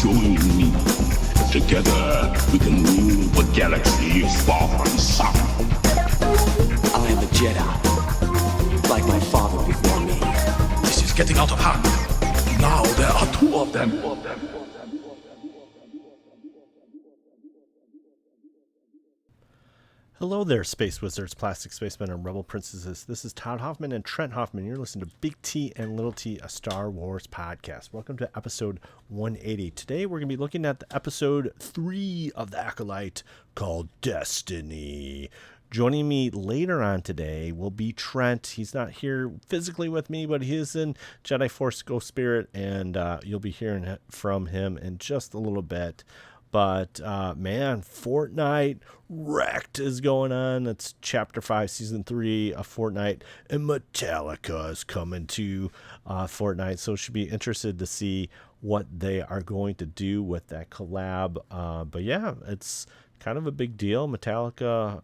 Join me. Together we can rule the galaxy far from sun. I am a Jedi, like my father before me. This is getting out of hand. Now there are two of them. Hello there, Space Wizards, Plastic Spacemen, and Rebel Princesses. This is Todd Hoffman and Trent Hoffman. You're listening to Big T and Little T, a Star Wars podcast. Welcome to episode 180. Today we're going to be looking at the episode 3 of the Acolyte called Destiny. Joining me later on today will be Trent. He's not here physically with me, but he is in Jedi Force Ghost Spirit, and you'll be hearing from him in just a little bit. But, man, Fortnite Wrecked is going on. It's Chapter 5, Season 3 of Fortnite. And Metallica is coming to Fortnite. So should be interested to see what they are going to do with that collab. But, yeah, it's kind of a big deal. Metallica,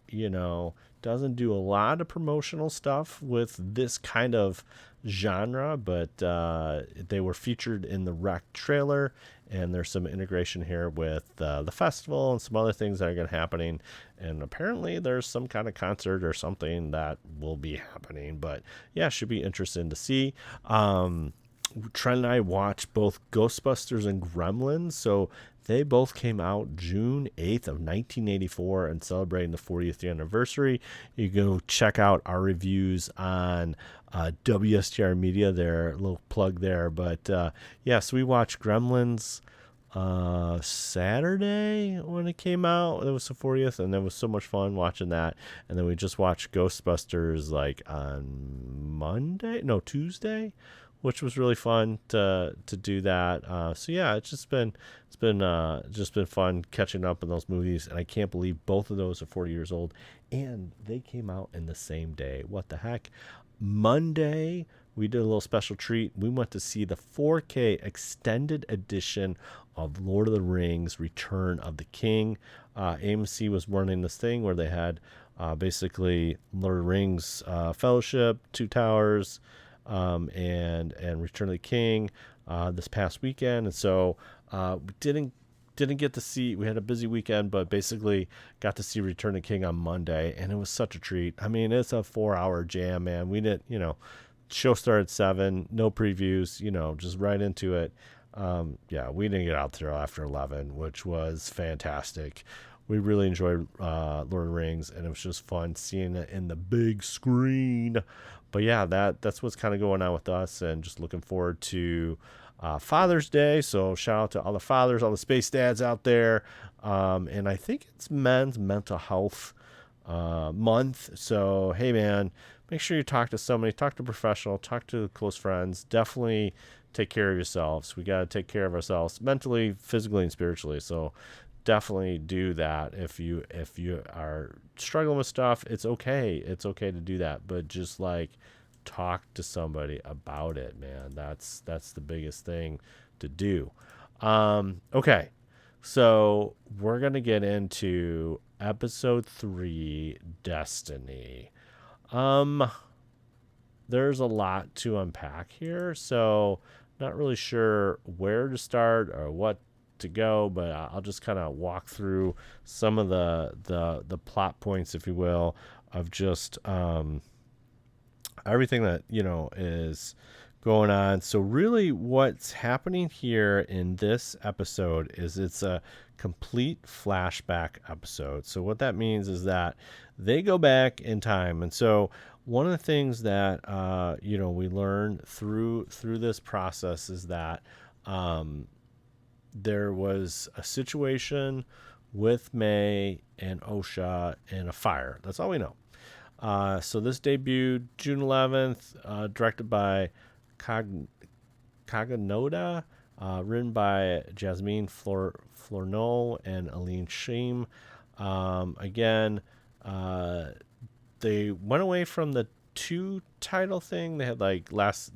doesn't do a lot of promotional stuff with this kind of genre. But they were featured in the Wrecked trailer. And there's some integration here with the festival and some other things that are going to happening. And apparently there's some kind of concert or something that will be happening. But yeah, should be interesting to see. Trent and I watched both Ghostbusters and Gremlins. So they both came out June 8th of 1984 and celebrating the 40th anniversary. You go check out our reviews on WSTR Media there, a little plug there. But yeah, so we watched Gremlins Saturday when it came out. It was the 40th, and it was so much fun watching that. And then we just watched Ghostbusters like on Tuesday, which was really fun to do that. So yeah, it's just been fun catching up on those movies, and I can't believe both of those are 40 years old, and they came out in the same day. What the heck? Monday, we did a little special treat. We went to see the 4K extended edition of Lord of the Rings: Return of the King. AMC was running this thing where they had basically Lord of the Rings Fellowship, Two Towers, and Return of the King this past weekend. And so we didn't get to see, we had a busy weekend, but basically got to see Return of the King on Monday, and it was such a treat. I mean, it's a 4-hour jam, man. We didn't, show started at 7, no previews, just right into it. Yeah, we didn't get out there after 11, which was fantastic. We really enjoyed Lord of the Rings, and it was just fun seeing it in the big screen. But yeah, that's what's kind of going on with us, and just looking forward to Father's Day. So shout out to all the fathers, all the space dads out there. And I think it's Men's Mental Health Month. So hey, man, make sure you talk to somebody, talk to a professional, talk to close friends. Definitely take care of yourselves. We got to take care of ourselves mentally, physically, and spiritually. So definitely do that. If you are struggling with stuff, it's okay. It's okay to do that, but just talk to somebody about it, man. That's the biggest thing to do. Okay, so we're gonna get into episode 3, Destiny. There's a lot to unpack here, so not really sure where to start or what to go, but I'll just kind of walk through some of the plot points, if you will, of just everything that is going on. So really what's happening here in this episode is it's a complete flashback episode. So what that means is that they go back in time. And so one of the things that we learn through this process is that there was a situation with May and Osha and a fire. That's all we know. So this debuted June 11th, directed by Kaganoda, written by Jasmine Flournoy and Aline Sheem. Again, they went away from the 2 title thing. They had last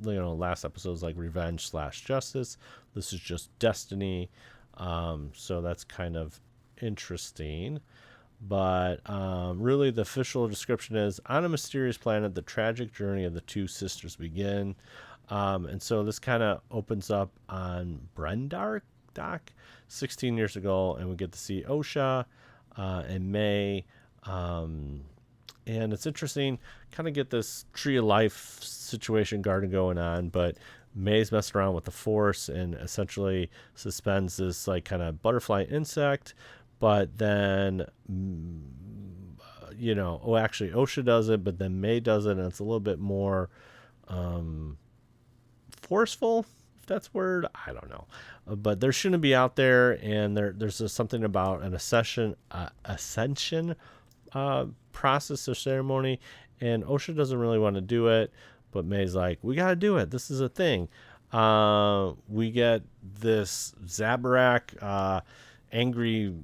episodes Revenge/Justice. This is just Destiny. So that's kind of interesting. But really the official description is, on a mysterious planet, the tragic journey of the 2 sisters begin. And so this kind of opens up on Brendark doc 16 years ago, and we get to see Osha and May. And it's interesting, kind of get this tree of life situation garden going on, but May's messing around with the Force and essentially suspends this like kind of butterfly insect, but then actually Osha does it, but then May does it, and it's a little bit more forceful, if that's word, I don't know, but there shouldn't be out there, and there's something about an ascension process or ceremony, and Osha doesn't really want to do it, but May's like, we got to do it, this is a thing. We get this Zabarak angry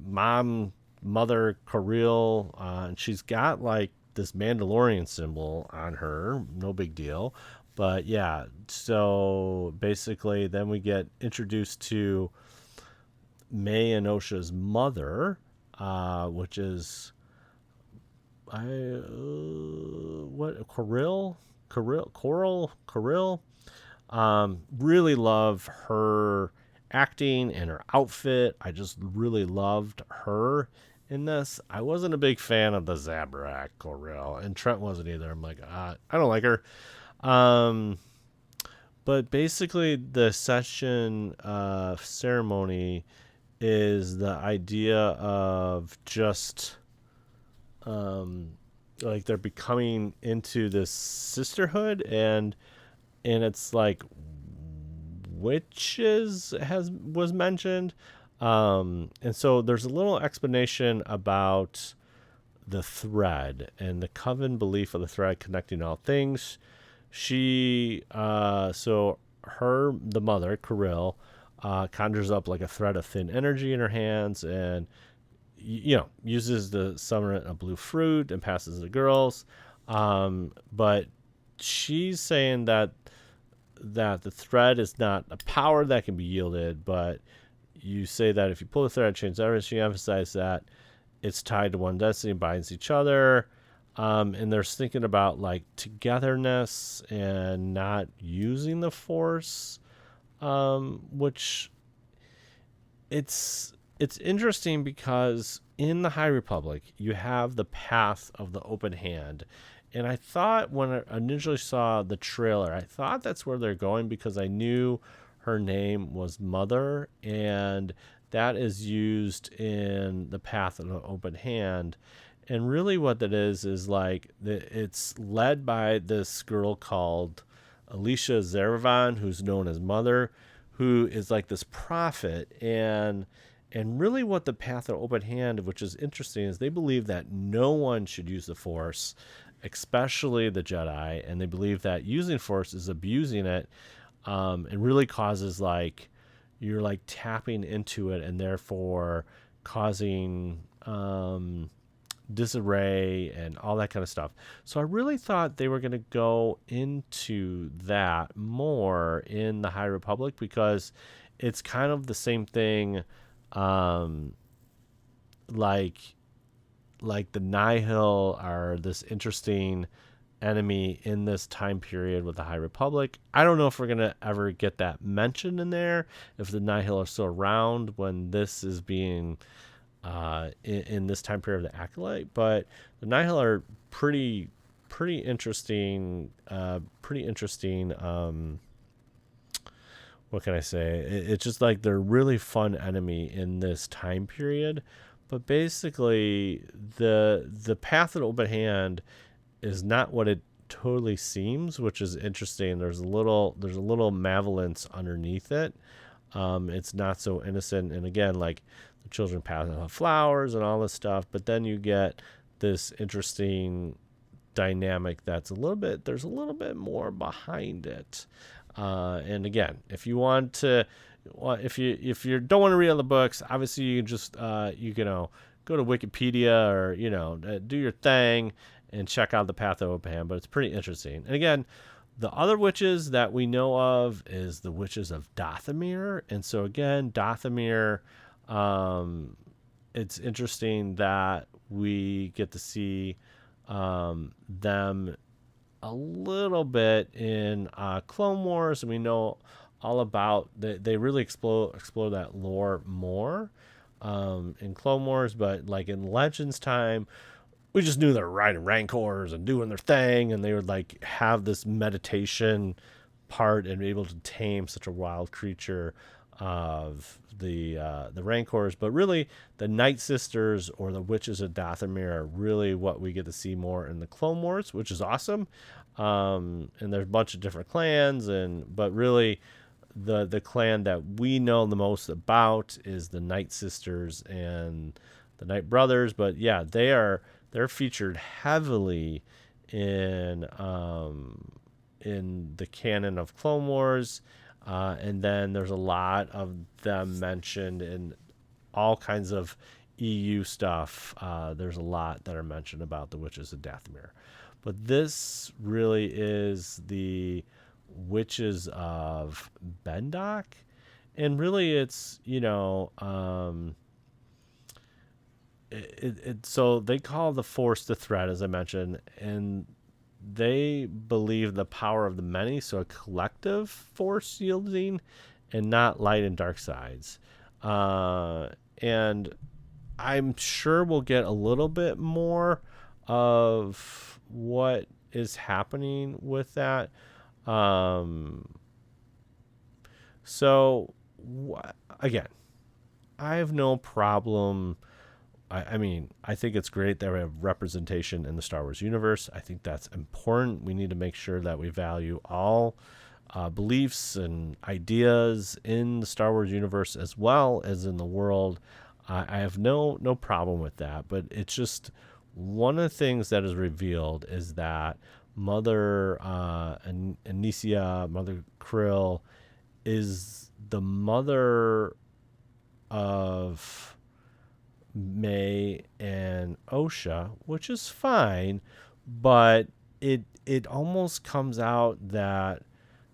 mother Kirill, and she's got like this Mandalorian symbol on her, no big deal. But yeah, so basically then we get introduced to May and Osha's mother, which is Kirill. Really love her acting and her outfit. I just really loved her in this. I wasn't a big fan of the Zabarak Kirill, and Trent wasn't either. I'm like, I don't like her. But basically the session ceremony is the idea of just like they're becoming into this sisterhood, and it's like witches was mentioned, and so there's a little explanation about the thread and the coven belief of the thread connecting all things. She the mother Kirill conjures up like a thread of thin energy in her hands, and uses the summon a blue fruit and passes to the girls, but she's saying that the thread is not a power that can be yielded, but you say that if you pull the thread, change everything. She emphasized that it's tied to one destiny, binds each other, and there's thinking about like togetherness and not using the Force, which it's interesting because in the High Republic you have the path of the open hand. And I thought when I initially saw the trailer, I thought that's where they're going, because I knew her name was Mother, and that is used in the Path of the Open Hand. And really what that is like, it's led by this girl called Alicia Zeravan, who's known as Mother, who is like this prophet. And really what the Path of the Open Hand, which is interesting, is they believe that no one should use the Force, especially the Jedi, and they believe that using Force is abusing it, and really causes like you're like tapping into it, and therefore causing disarray and all that kind of stuff. So I really thought they were going to go into that more in the High Republic, because it's kind of the same thing, like the Nihil are this interesting enemy in this time period with the High Republic. I don't know if we're going to ever get that mentioned in there, if the Nihil are still around when this is being in this time period of the Acolyte, but the Nihil are pretty interesting, what can I say? It's just like they're really fun enemy in this time period. But basically, the Path of the Open Hand is not what it totally seems, which is interesting. There's a little malevolence underneath it. It's not so innocent. And again, like the children passing out flowers and all this stuff. But then you get this interesting dynamic that's there's a little bit more behind it. And again, if you want to, if you don't want to read all the books, obviously you can just go to Wikipedia or do your thing and check out the Path of Open Hand. But it's pretty interesting. And again, the other witches that we know of is the witches of Dathomir. And so again, Dathomir, it's interesting that we get to see them a little bit in Clone Wars, and we know all about. They really explore that lore more in Clone Wars, but like in Legends time, we just knew they were riding Rancors and doing their thing, and they would like have this meditation part and be able to tame such a wild creature of the Rancors. But really, the Night Sisters or the Witches of Dathomir are really what we get to see more in the Clone Wars, which is awesome. And there's a bunch of different clans, but really, the clan that we know the most about is the Night Sisters and the Night Brothers. But yeah, they're featured heavily in the canon of Clone Wars, and then there's a lot of them mentioned in all kinds of EU stuff. There's a lot that are mentioned about the Witches of Dathomir, but this really is the Witches of Bendok, and really it's so they call the Force the threat, as I mentioned, and they believe the power of the many, so a collective force yielding and not light and dark sides. And I'm sure we'll get a little bit more of what is happening with that. Again, I have no problem. I mean, I think it's great that we have representation in the Star Wars universe. I think that's important. We need to make sure that we value all beliefs and ideas in the Star Wars universe as well as in the world. I have no problem with that, but it's just one of the things that is revealed is that Mother Anicia, Mother Krill, is the mother of May and Osha, which is fine, but it almost comes out that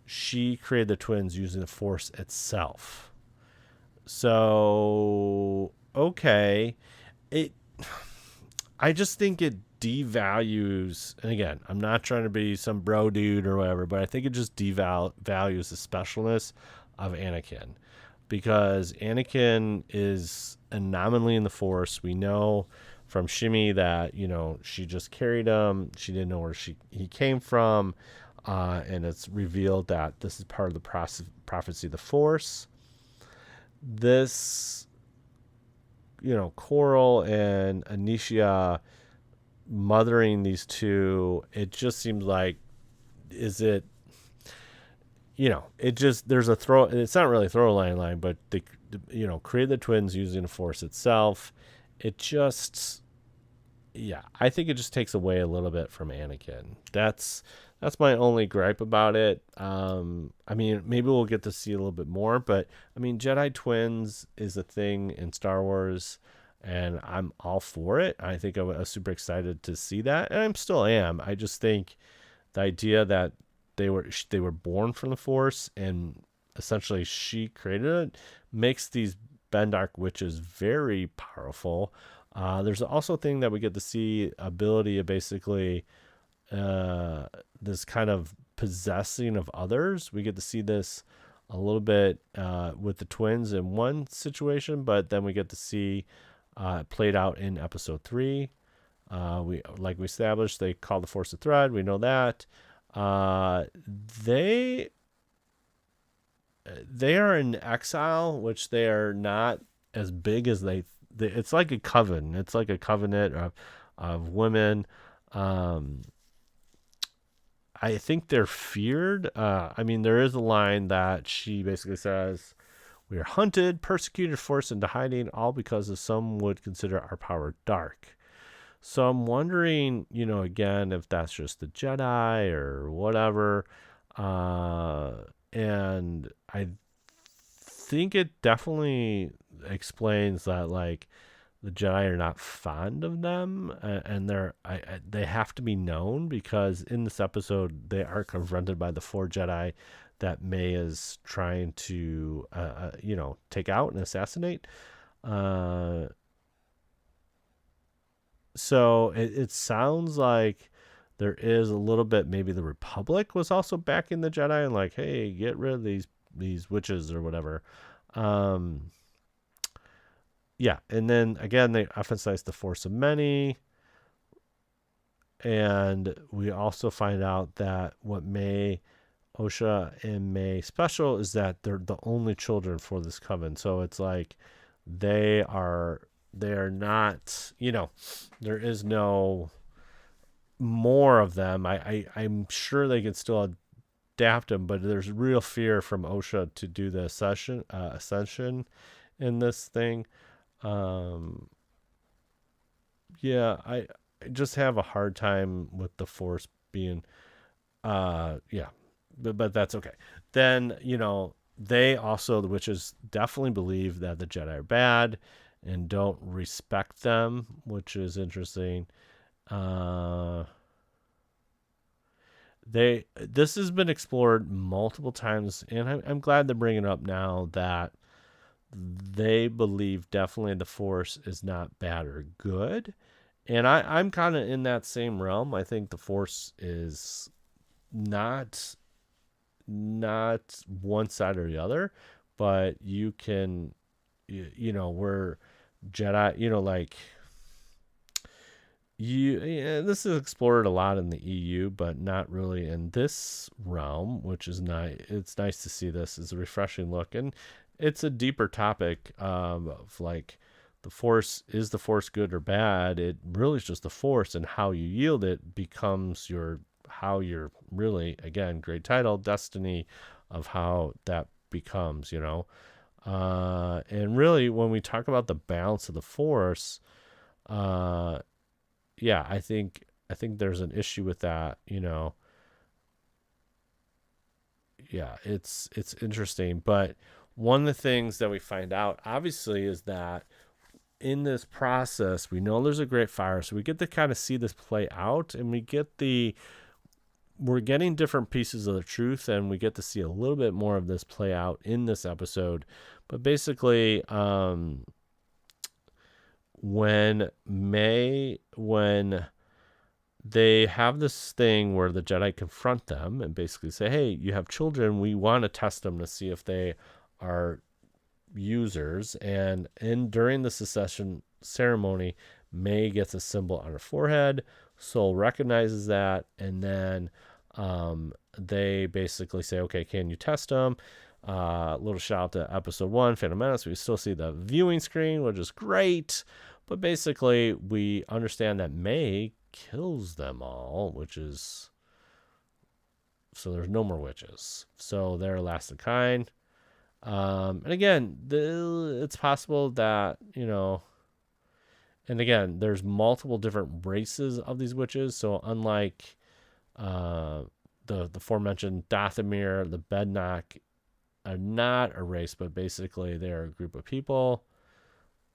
she created the twins using the Force itself. So okay, I just think it devalues, and again, I'm not trying to be some bro dude or whatever, but I think it just devalues the specialness of Anakin, because Anakin is anomaly in the Force. We know from Shmi that she just carried him. She didn't know where he came from, and it's revealed that this is part of the prophecy of the Force. This, Coral and Anicia mothering these two, it just seems like, is it? It just, there's a throw. It's not really a throw line, but they, create the twins using the Force itself. It just, I think it just takes away a little bit from Anakin. That's my only gripe about it. I mean, maybe we'll get to see a little bit more, but I mean, Jedi twins is a thing in Star Wars, and I'm all for it. I think I was super excited to see that, and I still am. I just think the idea that they were born from the Force and essentially she created it makes these Bendok witches very powerful. There's also a thing that we get to see, ability of basically this kind of possessing of others. We get to see this a little bit with the twins in one situation, but then we get to see played out in episode 3. We established, they call the Force a thread. We know that. They are in exile, which they are not as big as they it's like a coven. It's like a covenant of women. I think they're feared. I mean, there is a line that she basically says, "We are hunted, persecuted, forced into hiding, all because of some would consider our power dark." So I'm wondering, again, if that's just the Jedi or whatever. And I think it definitely explains that, like, the Jedi are not fond of them, and they have to be known, because in this episode they are confronted by the 4 Jedi that May is trying to, take out and assassinate. So it sounds like there is a little bit, maybe the Republic was also backing the Jedi and like, hey, get rid of these these witches or whatever. Yeah, and then again they emphasize the force of many, and we also find out that what Osha and May special is that they're the only children for this coven. So it's like they are not, there is no more of them. I'm sure they can still adapt them, but there's real fear from Osha to do the ascension in this thing. Yeah, I just have a hard time with the force being yeah, but that's okay. Then they also, the witches definitely believe that the Jedi are bad and don't respect them, which is interesting. This has been explored multiple times, and I'm glad they're bringing it up now that they believe definitely the force is not bad or good. And I'm kind of in that same realm. I think the force is not one side or the other, but you can, we're Jedi, like this is explored a lot in the EU, but not really in this realm, which is nice. It's nice to see this. It's a refreshing look, and it's a deeper topic of like, the force, is the force good or bad? It really is just the force, and how you yield it becomes how you're really, again, great title, destiny of how that becomes, and really when we talk about the balance of the force, yeah, I think there's an issue with that, yeah, it's interesting. But one of the things that we find out obviously is that in this process, we know there's a great fire, so we get to kind of see this play out, and we're getting different pieces of the truth, and we get to see a little bit more of this play out in this episode. But basically, when they have this thing where the Jedi confront them and basically say, hey, you have children, we want to test them to see if they are users. And during the secession ceremony, May gets a symbol on her forehead. Soul recognizes that, and then they basically say, okay, can you test them? Little shout out to episode 1, Phantom Menace. We still see the viewing screen, which is great, but basically we understand that May kills them all, which is, so there's no more witches, so they're last of kind. And again, it's possible that, and again, there's multiple different races of these witches. So unlike the aforementioned Dathomir, the Bednock are not a race, but basically they're a group of people.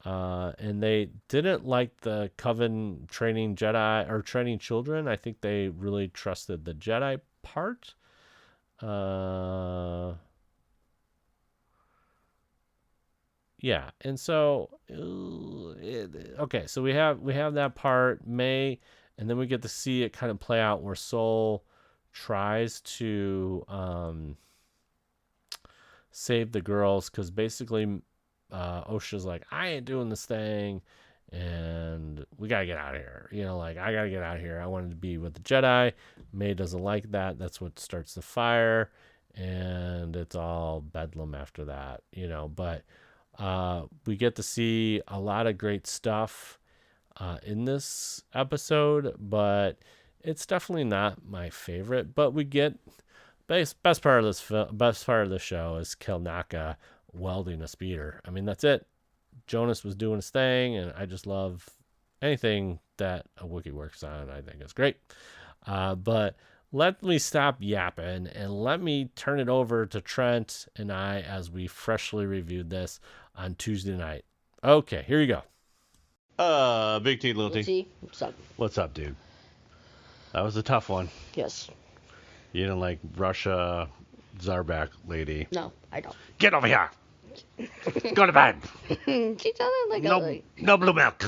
And they didn't like the Coven training Jedi or training children. I think they really trusted the Jedi part. Yeah, and so okay, so we have that part, May, and then we get to see it kind of play out where Soul tries to save the girls, because basically Osha's like, I ain't doing this thing, and we gotta get out of here. Like, I gotta get out of here. I wanted to be with the Jedi. May doesn't like that. That's what starts the fire, and it's all bedlam after that. But we get to see a lot of great stuff in this episode, but it's definitely not my favorite. But we get best part of the show is Kelnaka welding a speeder. I mean, that's it. Jonas was doing his thing, and I just love anything that a Wookiee works on. I think it's great. But let me stop yapping and let me turn it over to Trent and I as we freshly reviewed this on Tuesday night. Okay, here you go. Big T, Little T. What's up? What's up, dude? That was a tough one. Yes. You didn't like Russia Zarbak lady. No, I don't. Get over here! Go to bed. She sounded like No blue milk.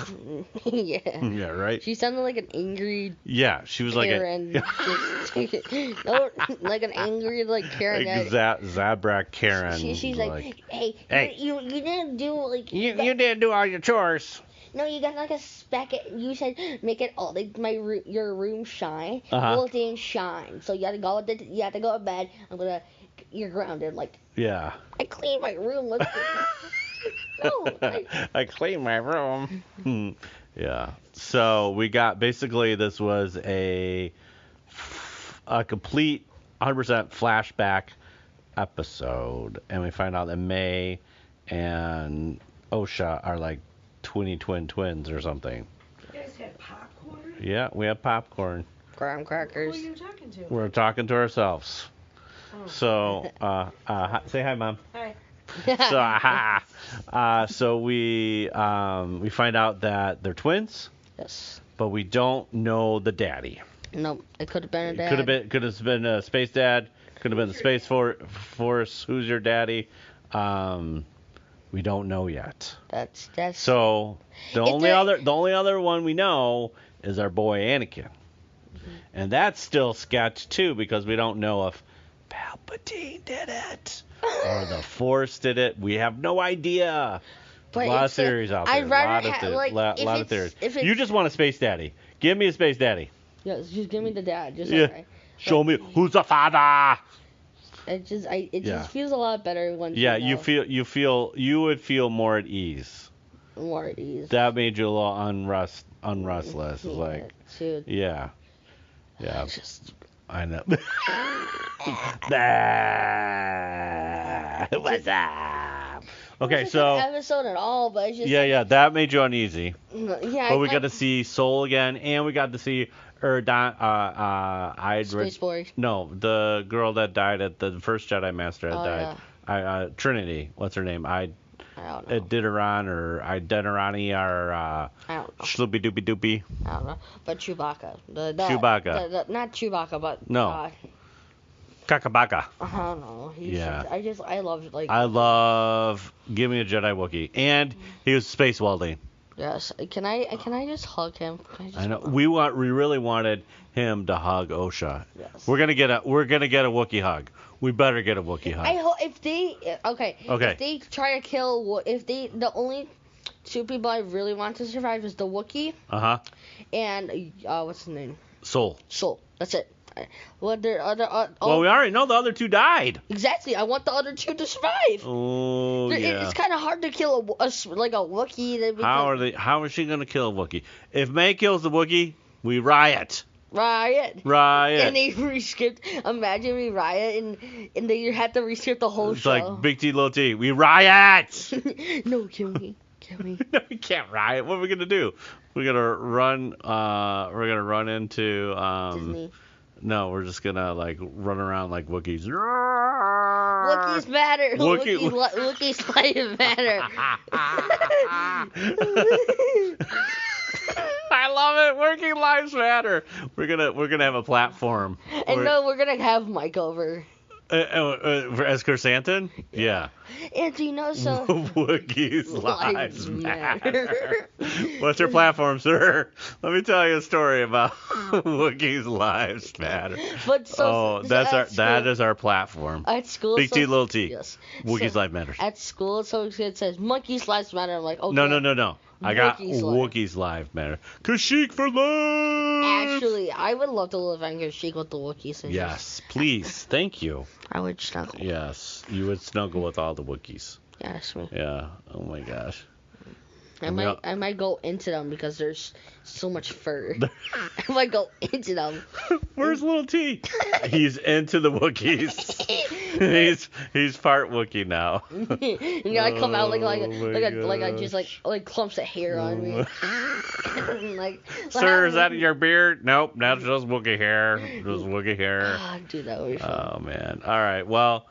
yeah. Yeah, right. She sounded like an angry Yeah, she was Karen. No, like an angry Karen. Zabrak Karen. She's like, hey, you didn't do you didn't do all your chores. No, you got a speck. You said make it all your room shine. Uh-huh. Well, it didn't shine, so you have to go. You have to go to bed. You're grounded. Yeah. I cleaned my room. No. I cleaned my room. Yeah. So we got basically this was a complete 100% flashback episode, and we find out that May and Osha are twin twins or something. You guys had popcorn? Yeah, we have popcorn. Graham crackers. Who are you talking to? We're talking to ourselves. Oh. So, say hi, Mom. Hi. So we find out that they're twins. Yes. But we don't know the daddy. Nope. It could have been a dad. Could have been a space dad. Could have been the Space Force. Who's your daddy? We don't know yet. That's. So the only other one we know is our boy Anakin, and that's still sketch too because we don't know if Palpatine did it or the Force did it. We have no idea. But a lot of theories out there. I'd rather lot of theories. You just want a space daddy. Give me a space daddy. Yes, just give me the dad. Just yeah. Show me who's the father. It just feels a lot better when. Yeah, you would feel more at ease. More at ease. That made you a little unrestless. Dude. Yeah. I know. What's up? Okay, so episode at all, but it's just that made you uneasy. Yeah, but we got to see Soul again, and we got to see Space Boy. No, the girl that died at the first Jedi Master that died. Yeah. Trinity. What's her name? I don't know. Dideron or Idenarani or I don't know. Shloopy Doopy Doopy. I don't know. But Chewbacca. Chewbacca. Not Chewbacca, but no. Kakabaka. I don't know. I love Give Me a Jedi Wookiee, and he was space welding. Yes. Can I just hug him? I know. We really wanted him to hug Osha. Yes. We're gonna get a Wookiee hug. We better get a Wookiee hug. I hope if they try to kill the only two people I really want to survive is the Wookiee. And what's his name? Soul. That's it. Well, we already know the other two died. Exactly. I want the other two to survive. Oh, yeah. It's kind of hard to kill a Wookiee. How is she gonna kill a Wookiee? If May kills the Wookiee, we riot. Riot. And they re-script. Imagine we riot and then you have to re-script the whole show. It's like Big T, Little T. We riot. No, kill me. No, we can't riot. What are we gonna do? We're gonna run. We're gonna run into Disney. No, we're just gonna run around like Wookiees. Wookiees matter. Wookiees life matter. I love it. Working lives matter. We're gonna have a platform. And we're gonna have Mike over. As Chrysanthemum? Yeah. And do you know so? Wookiees lives matter. What's your platform, sir? Let me tell you a story about Wookiees lives matter. But that is our platform. At school, Big T, Little T. Yes. Wookiees lives matter. At school, it says monkeys lives matter. I'm like, okay. No. I got Wookiees live matter. Kashyyyk for life! Actually, I would love to live on Kashyyyk with the Wookiees. Yes, please. Thank you. I would snuggle. Yes, you would snuggle with all the Wookiees. Yes, me. Yeah. Oh my gosh. I might go into them because there's so much fur. I might go into them. Where's Little T? He's into the Wookiees. he's part Wookiee now. I come out like clumps of hair on me. Sir, is that your beard? Nope, that's just Wookiee hair. Just Wookiee hair. Dude, that would be fun. Oh man. All right. Well,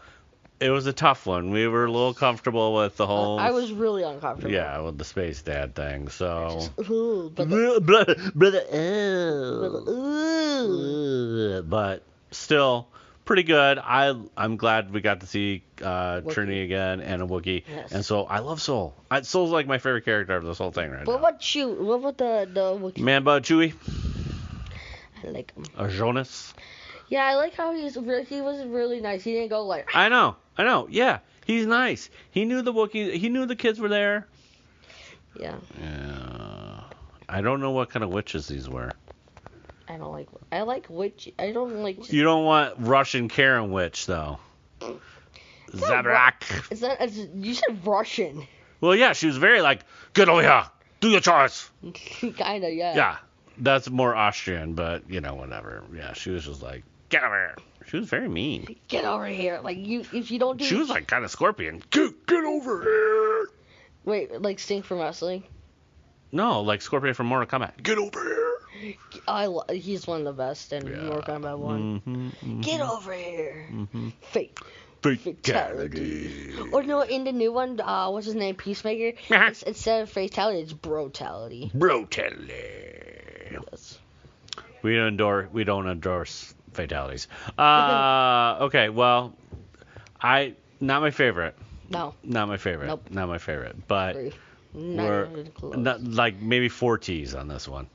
it was a tough one. We were a little comfortable with the whole. I was really uncomfortable. Yeah, with the space dad thing. So. But still, pretty good. I'm glad we got to see Trinity again and a Wookiee. Yes. And so I love Soul. Soul's like my favorite character of this whole thing right now. What about you? What about the Wookiee? Mamba Chewie. I like him. Jonas. Yeah, I like how he was really nice. He didn't go like. I know. Yeah, he's nice. He knew the Wookiee. He knew the kids were there. Yeah. Yeah. I don't know what kind of witches these were. I like witch. I don't like. You don't want Russian Karen witch though. Zabrak. You said Russian. Well, yeah, she was very like, get over here, do your chores. Kinda, yeah. Yeah, that's more Austrian, but whatever. Yeah, she was just like, get over here. She was very mean. Get over here, like if you don't do. She was like kind of Scorpion. Get over here. Wait, like Sting from wrestling? No, like Scorpion from Mortal Kombat. Get over here. He's one of the best in Mortal Kombat 1. Get over here. Fatality. Or no, in the new one, what's his name? Peacemaker. Instead of fatality, it's brutality. Yes. We don't endorse fatalities. Okay, well, not my favorite. No. Not my favorite. Nope. Not my favorite. But we're like maybe 4 T's on this one.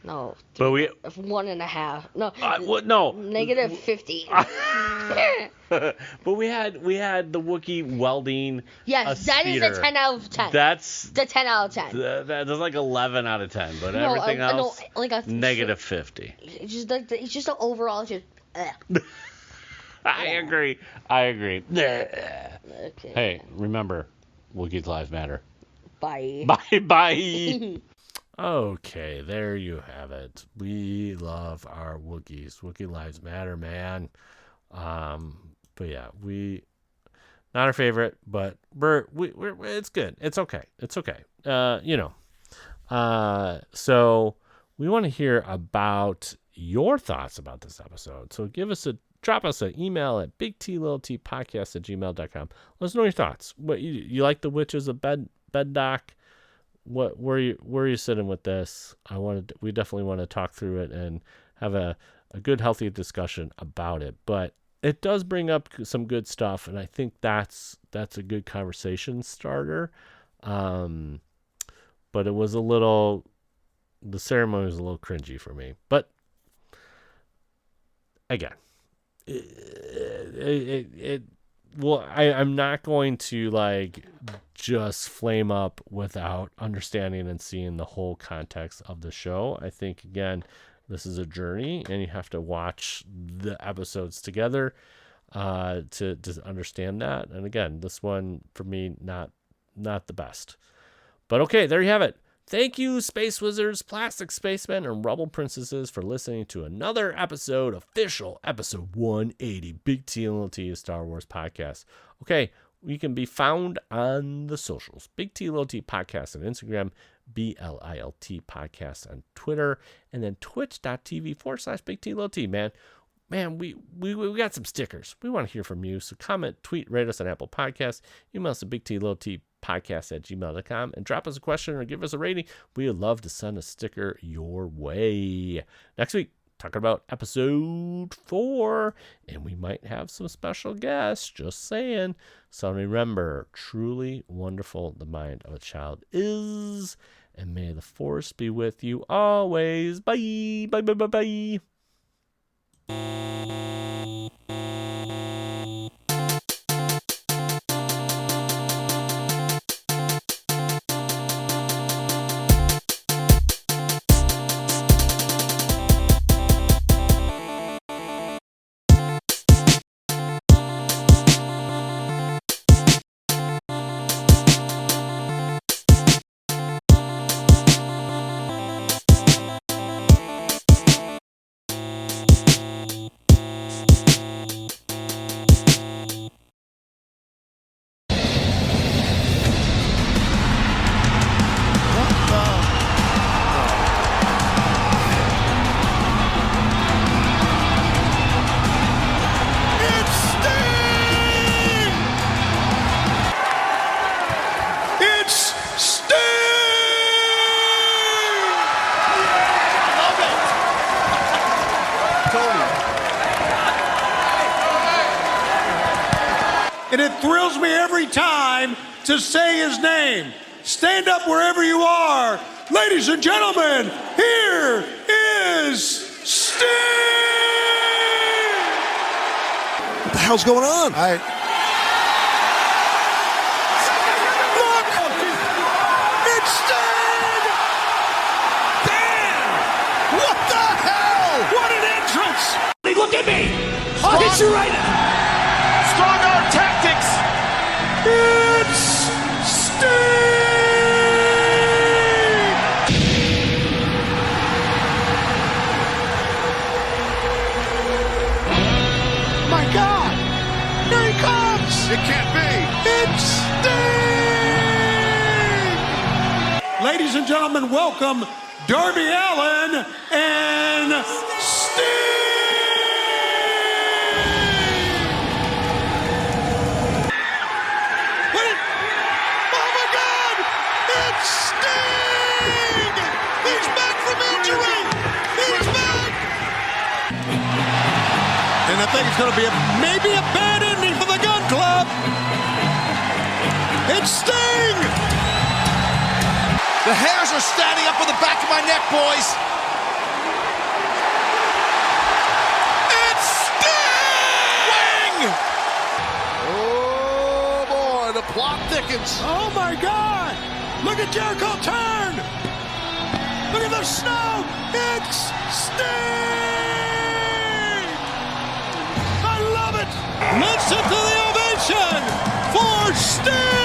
No. But we 1.5. No. no. Negative 50. But we had the Wookiee welding. Yes, that is a 10 out of 10. That's the 10 out of 10. That's like 11 out of 10. But everything else, negative 50. It's just an overall just. I agree. Okay. Hey, remember, Wookiees lives matter. Bye. Bye. Okay, there you have it. We love our Wookiees. Wookiee lives matter, man. But yeah, not our favorite, but we're it's good. It's okay. So we want to hear about your thoughts about this episode. So drop us an email at bigtliltpodcast@gmail.com. Let us know your thoughts. What you like the witches of bed doc? Where are you sitting with this? We definitely want to talk through it and have a good, healthy discussion about it. But it does bring up some good stuff, and I think that's a good conversation starter. But it was the ceremony was a little cringy for me. But again, I'm not going to just flame up without understanding and seeing the whole context of the show. I think, again, this is a journey, and you have to watch the episodes together to understand that. And again, this one for me, not the best. But okay, there you have it. Thank you, Space Wizards, Plastic Spacemen, and Rebel Princesses for listening to another official episode 180, Big T and Little T, a Star Wars podcast. Okay, we can be found on the socials, Big T Little T Podcast on Instagram, BLILT Podcast on Twitter, and then twitch.tv/Big T Little T, man. Man, we got some stickers. We want to hear from you. So comment, tweet, rate us on Apple Podcasts, email us at bigtliltpodcast@gmail.com, and drop us a question or give us a rating. We would love to send a sticker your way. Next week, talking about episode 4, and we might have some special guests, just saying. So remember, truly wonderful the mind of a child is, and may the Force be with you always. Bye. Bye, bye, bye, bye. and it thrills me every time to say his name. Stand up wherever you are. Ladies and gentlemen, here is Sting! What the hell's going on? Look! It's Sting! Damn! What the hell? What an entrance! Hey, look at me! I'll hit you right now! Strong arm tactics! It's Sting! My God! Here he comes! It can't be. It's Sting! Ladies and gentlemen, welcome Darby Allin and Sting! Wait! Oh my God! It's Sting! He's back from injury! He's back! And I think it's going to be maybe a bad ending for the Gun Club. It's Sting! The hairs are standing up on the back of my neck, boys. It's Sting! Oh, boy, the plot thickens. Oh my God! Look at Jericho turn! Look at the snow! It's Sting! I love it! Listen to the ovation for Sting!